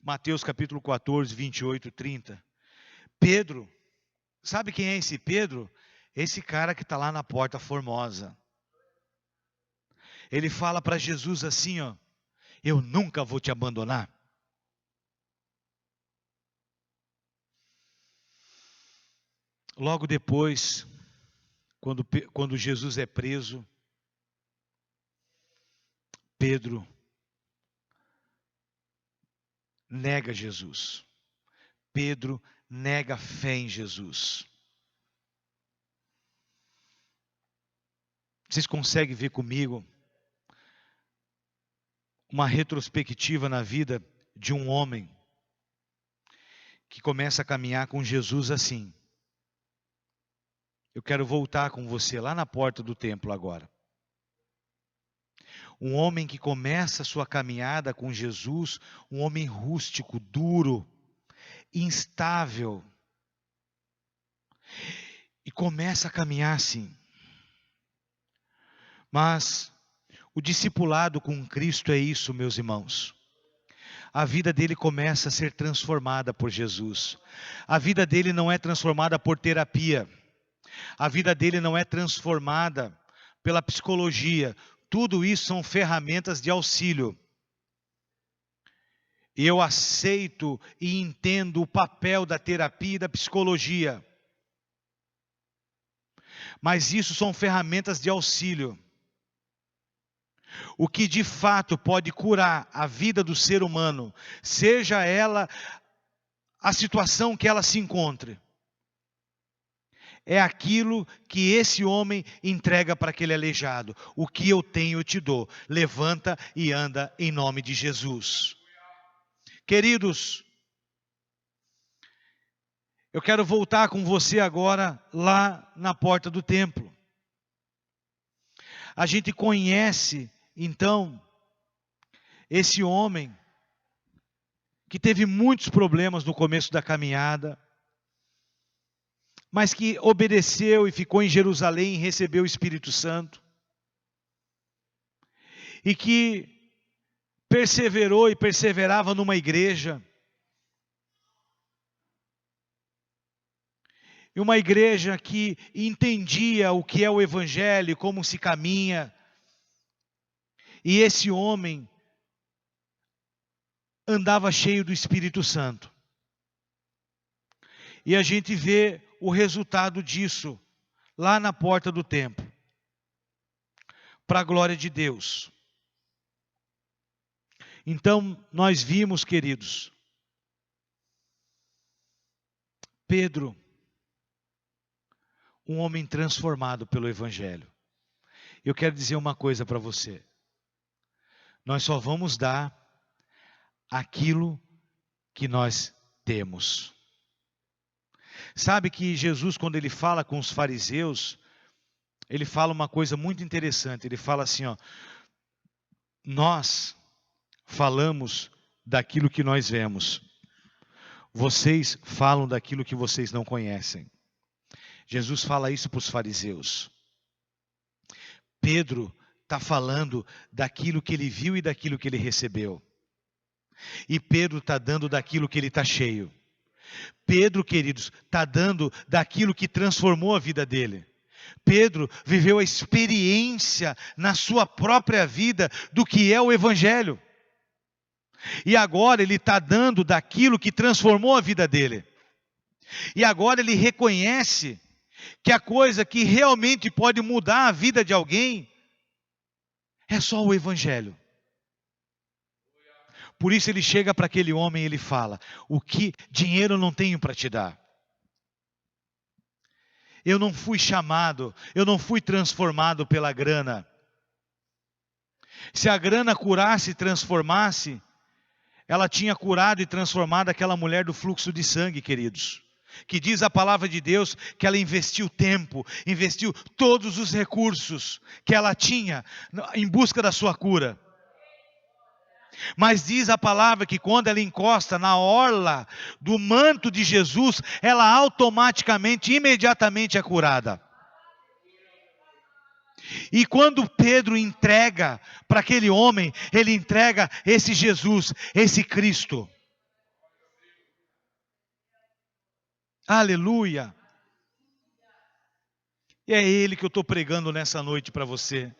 Mateus capítulo 14, 28, 30. Pedro, sabe quem é esse Pedro? Esse cara que está lá na Porta Formosa, ele fala para Jesus assim, ó: eu nunca vou te abandonar. Logo depois, quando Jesus é preso, Pedro nega Jesus. Pedro nega a fé em Jesus. Vocês conseguem ver comigo uma retrospectiva na vida de um homem que começa a caminhar com Jesus assim? Eu quero voltar com você lá na porta do templo agora. Um homem que começa a sua caminhada com Jesus, um homem rústico, duro, instável, e começa a caminhar assim. Mas o discipulado com Cristo é isso, meus irmãos. A vida dele começa a ser transformada por Jesus. A vida dele não é transformada por terapia. A vida dele não é transformada pela psicologia. Tudo isso são ferramentas de auxílio. E eu aceito e entendo o papel da terapia e da psicologia. Mas isso são ferramentas de auxílio. O que de fato pode curar a vida do ser humano, seja ela a situação que ela se encontre, é aquilo que esse homem entrega para aquele aleijado. O que eu tenho eu te dou. Levanta e anda em nome de Jesus. Queridos, eu quero voltar com você agora lá na porta do templo. A gente conhece, então, esse homem que teve muitos problemas no começo da caminhada, mas que obedeceu e ficou em Jerusalém e recebeu o Espírito Santo. E que perseverou e perseverava numa igreja. E uma igreja que entendia o que é o Evangelho, como se caminha. E esse homem andava cheio do Espírito Santo. E a gente vê o resultado disso lá na porta do templo. Para a glória de Deus. Então, nós vimos, queridos, Pedro, um homem transformado pelo Evangelho. Eu quero dizer uma coisa para você. Nós só vamos dar aquilo que nós temos. Sabe que Jesus, quando ele fala com os fariseus, ele fala uma coisa muito interessante. Ele fala assim, ó: nós falamos daquilo que nós vemos. Vocês falam daquilo que vocês não conhecem. Jesus fala isso para os fariseus. Pedro está falando daquilo que ele viu e daquilo que ele recebeu. E Pedro está dando daquilo que ele está cheio. Pedro, queridos, está dando daquilo que transformou a vida dele. Pedro viveu a experiência na sua própria vida do que é o Evangelho. E agora ele está dando daquilo que transformou a vida dele. E agora ele reconhece que a coisa que realmente pode mudar a vida de alguém é só o Evangelho. Por isso ele chega para aquele homem e ele fala: o que dinheiro eu não tenho para te dar. Eu não fui chamado, eu não fui transformado pela grana. Se a grana curasse e transformasse, ela tinha curado e transformado aquela mulher do fluxo de sangue, queridos. Que diz a palavra de Deus que ela investiu tempo, investiu todos os recursos que ela tinha em busca da sua cura. Mas diz a palavra que quando ela encosta na orla do manto de Jesus, ela automaticamente, imediatamente é curada. E quando Pedro entrega para aquele homem, ele entrega esse Jesus, esse Cristo. Aleluia. E é Ele que eu estou pregando nessa noite para você.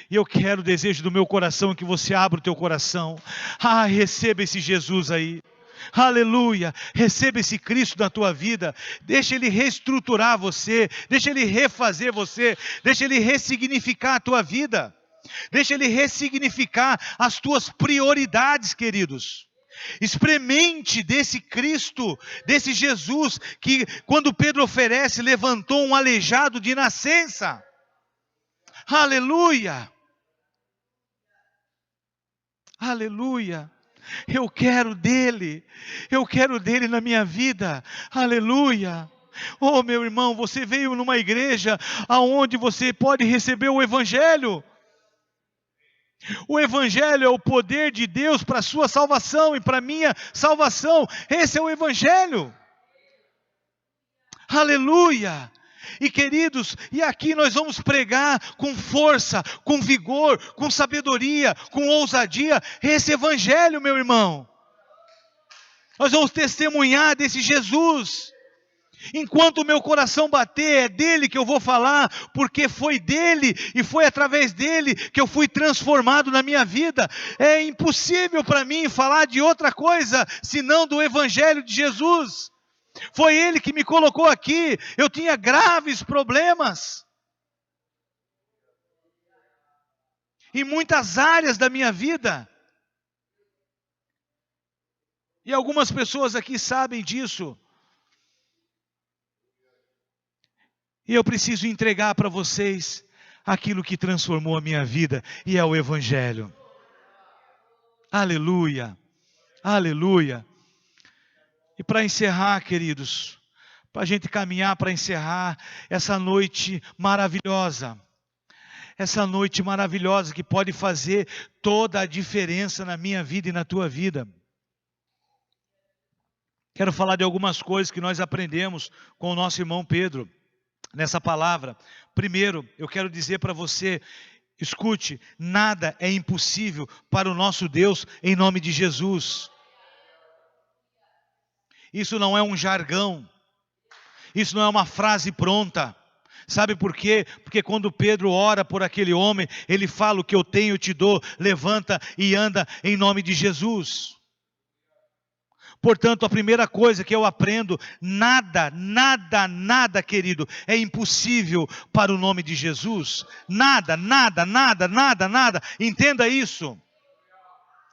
E eu quero, o desejo do meu coração, que você abra o teu coração. Receba esse Jesus aí. Aleluia, receba esse Cristo na tua vida. Deixa Ele reestruturar você. Deixa Ele refazer você. Deixa Ele ressignificar a tua vida. Deixa Ele ressignificar as tuas prioridades, queridos. Experimente desse Cristo, desse Jesus, que quando Pedro oferece, levantou um aleijado de nascença. Aleluia, aleluia. Eu quero dele na minha vida. Aleluia. Oh, meu irmão, você veio numa igreja aonde você pode receber o Evangelho. O Evangelho é o poder de Deus para a sua salvação e para a minha salvação. Esse é o Evangelho. Aleluia. E queridos, e aqui nós vamos pregar com força, com vigor, com sabedoria, com ousadia, esse Evangelho, meu irmão. Nós vamos testemunhar desse Jesus. Enquanto o meu coração bater, é dele que eu vou falar, porque foi dele e foi através dele que eu fui transformado na minha vida. É impossível para mim falar de outra coisa, senão do Evangelho de Jesus. Foi ele que me colocou aqui. Eu tinha graves problemas em muitas áreas da minha vida. E algumas pessoas aqui sabem disso. E eu preciso entregar para vocês aquilo que transformou a minha vida, e é o Evangelho. Aleluia, aleluia. E para encerrar, queridos, para a gente caminhar para encerrar essa noite maravilhosa que pode fazer toda a diferença na minha vida e na tua vida. Quero falar de algumas coisas que nós aprendemos com o nosso irmão Pedro nessa palavra. Primeiro, eu quero dizer para você, escute, nada é impossível para o nosso Deus em nome de Jesus. Isso não é um jargão, isso não é uma frase pronta. Sabe por quê? Porque quando Pedro ora por aquele homem, ele fala: o que eu tenho eu te dou, levanta e anda em nome de Jesus. Portanto, a primeira coisa que eu aprendo, nada, querido, é impossível para o nome de Jesus. Nada, entenda isso.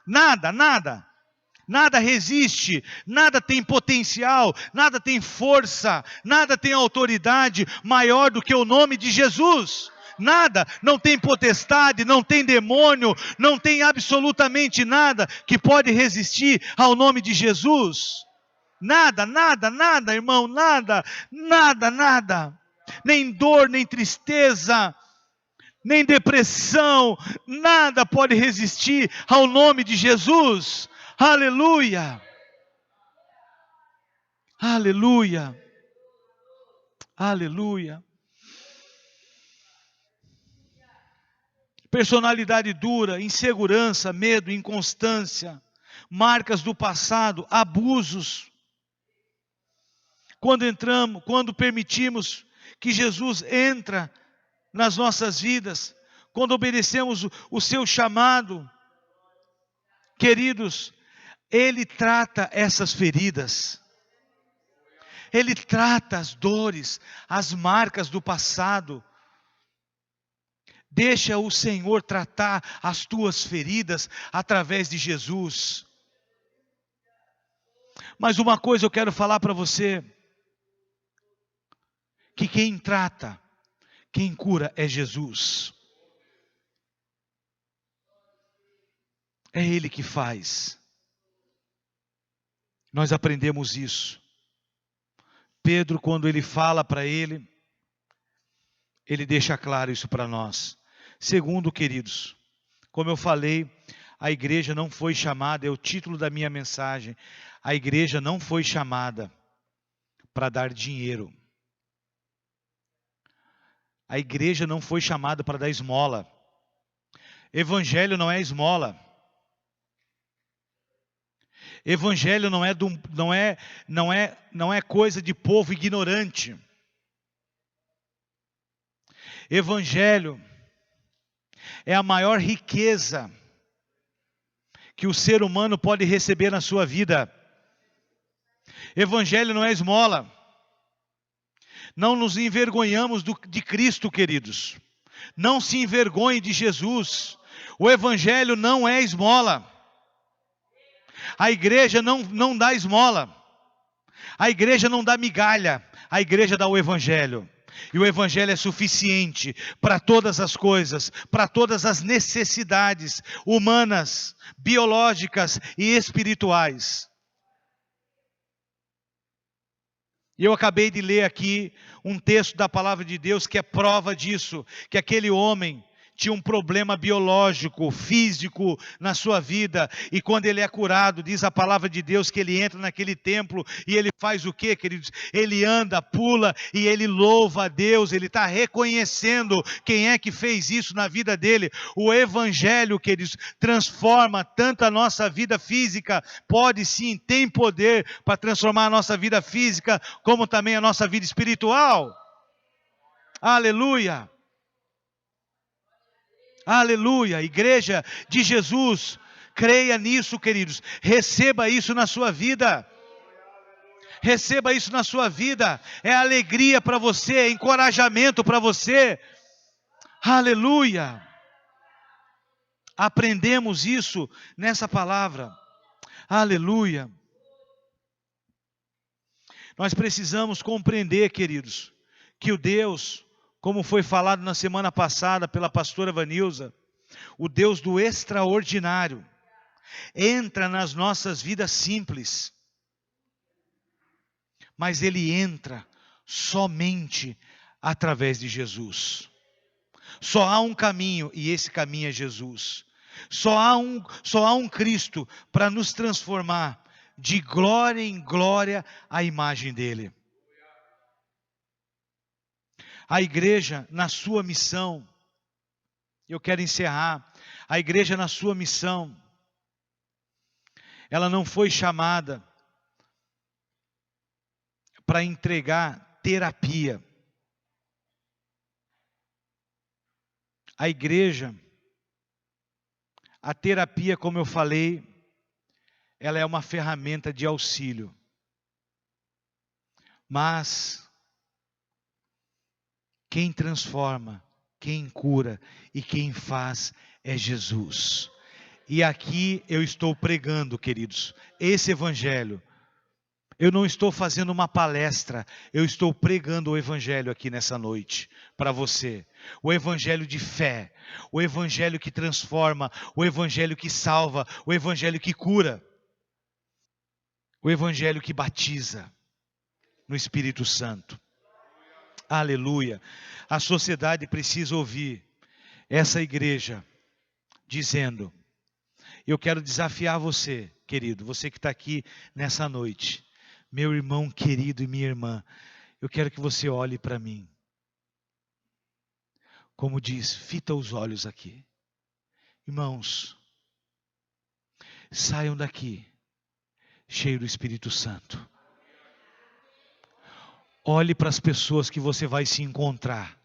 Nada resiste, nada tem potencial, nada tem força, nada tem autoridade maior do que o nome de Jesus. Nada, não tem potestade, não tem demônio, não tem absolutamente nada que pode resistir ao nome de Jesus. Nada, irmão, nada. Nem dor, nem tristeza, nem depressão, nada pode resistir ao nome de Jesus. Aleluia, aleluia, aleluia. Personalidade dura, insegurança, medo, inconstância, marcas do passado, abusos. Quando permitimos que Jesus entra nas nossas vidas, quando obedecemos o seu chamado, queridos, Ele trata essas feridas. Ele trata as dores, as marcas do passado. Deixa o Senhor tratar as tuas feridas através de Jesus. Mas uma coisa eu quero falar para você, que quem trata, quem cura é Jesus. É Ele que faz. Nós aprendemos isso. Pedro, quando ele fala para ele deixa claro isso para nós. Segundo, queridos, como eu falei, a igreja não foi chamada, é o título da minha mensagem, a igreja não foi chamada para dar dinheiro. A igreja não foi chamada para dar esmola. Evangelho não é esmola. Evangelho não é coisa de povo ignorante. Evangelho é a maior riqueza que o ser humano pode receber na sua vida. Evangelho não é esmola. Não nos envergonhamos de Cristo, queridos. Não se envergonhe de Jesus. O Evangelho não é esmola. A igreja não dá esmola. A igreja não dá migalha. A igreja dá o Evangelho. E o Evangelho é suficiente para todas as coisas, para todas as necessidades humanas, biológicas e espirituais. E eu acabei de ler aqui um texto da palavra de Deus que é prova disso, que aquele homem tinha um problema biológico, físico na sua vida, e quando ele é curado, diz a palavra de Deus que ele entra naquele templo, e ele faz o quê, queridos? Ele anda, pula, e ele louva a Deus, ele está reconhecendo quem é que fez isso na vida dele. O Evangelho, queridos, transforma tanto a nossa vida física, pode sim, tem poder para transformar a nossa vida física, como também a nossa vida espiritual. Aleluia! Aleluia, igreja de Jesus, creia nisso, queridos, receba isso na sua vida, receba isso na sua vida, é alegria para você, é encorajamento para você, aleluia, aprendemos isso nessa palavra, aleluia. Nós precisamos compreender, queridos, que o Deus, como foi falado na semana passada pela pastora Vanilza, o Deus do extraordinário, entra nas nossas vidas simples, mas Ele entra somente através de Jesus. Só há um caminho, e esse caminho é Jesus. Só há um Cristo para nos transformar de glória em glória à imagem dEle. A igreja na sua missão, eu quero encerrar, a igreja na sua missão, ela não foi chamada para entregar terapia. A igreja, a terapia, como eu falei, ela é uma ferramenta de auxílio. Mas quem transforma, quem cura e quem faz é Jesus. E aqui eu estou pregando, queridos, esse evangelho. Eu não estou fazendo uma palestra, eu estou pregando o evangelho aqui nessa noite para você. O evangelho de fé, o evangelho que transforma, o evangelho que salva, o evangelho que cura. O evangelho que batiza no Espírito Santo. Aleluia. A sociedade precisa ouvir essa igreja dizendo: eu quero desafiar você, querido, você que está aqui nessa noite, meu irmão querido e minha irmã, eu quero que você olhe para mim. Como diz, fita os olhos aqui. Irmãos, saiam daqui cheio do Espírito Santo. Olhe para as pessoas que você vai se encontrar.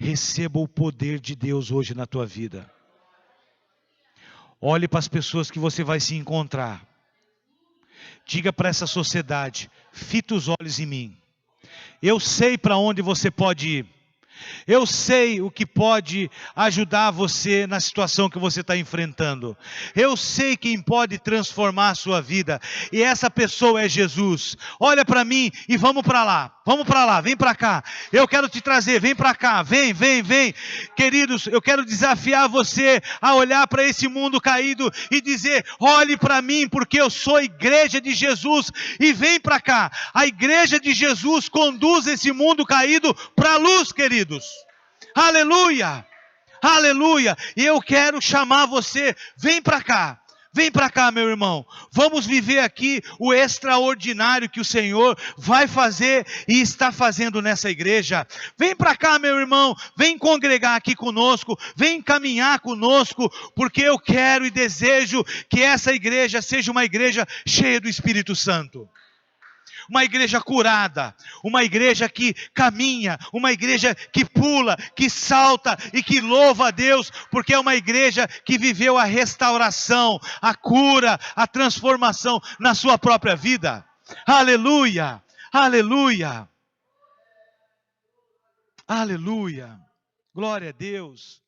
Receba o poder de Deus hoje na tua vida. Olhe para as pessoas que você vai se encontrar. Diga para essa sociedade: fita os olhos em mim. Eu sei para onde você pode ir. Eu sei o que pode ajudar você na situação que você está enfrentando. Eu sei quem pode transformar a sua vida. E essa pessoa é Jesus. Olha para mim e vamos para lá. Vamos para lá, vem para cá. Eu quero te trazer, vem para cá. Vem, vem, vem. Queridos, eu quero desafiar você a olhar para esse mundo caído e dizer: olhe para mim, porque eu sou a igreja de Jesus. E vem para cá. A igreja de Jesus conduz esse mundo caído para a luz, queridos. Aleluia, aleluia. E eu quero chamar você, vem para cá, meu irmão. Vamos viver aqui o extraordinário que o Senhor vai fazer e está fazendo nessa igreja. Vem para cá, meu irmão, vem congregar aqui conosco, vem caminhar conosco, porque eu quero e desejo que essa igreja seja uma igreja cheia do Espírito Santo. uma igreja curada, uma igreja que caminha, uma igreja que pula, que salta e que louva a Deus, porque é uma igreja que viveu a restauração, a cura, a transformação na sua própria vida. Aleluia, aleluia, aleluia, glória a Deus.